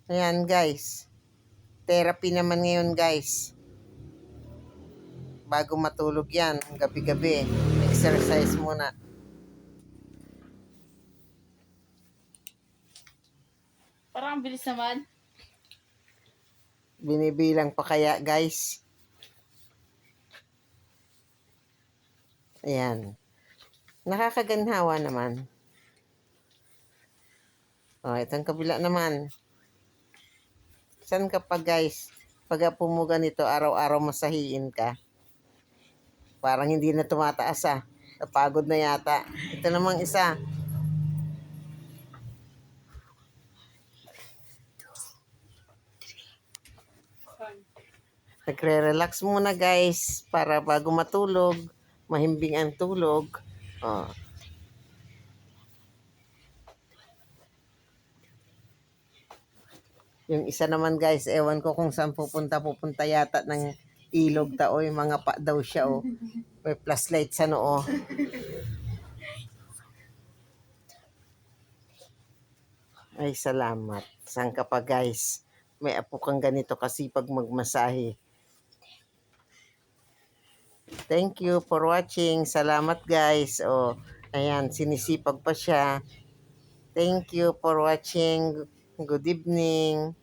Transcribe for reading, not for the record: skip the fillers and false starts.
Ayan guys. Therapy naman ngayon guys. Bago matulog yan, gabi-gabi. Exercise muna. Parang ang bilis naman. Binibilang pa kaya guys. Ayan. Nakakaganhawa naman. Itong kabila naman. San ka pa guys? Pag mo ganito, araw-araw masahiin ka. Parang hindi na tumataas Napagod na yata. Ito namang isa. Nagre-relax muna guys para bago matulog, mahimbing ang tulog. Oh. Yung isa naman guys, ewan ko kung saan pupunta yata ng ilog taoy, mga pa daw siya May flashlight sa noo. Ay salamat. Saan ka pa guys? May apo kang ganito kasi pag magmasahe. Thank you for watching. Salamat guys. Ayan, sinisipag pa siya. Thank you for watching. Good evening.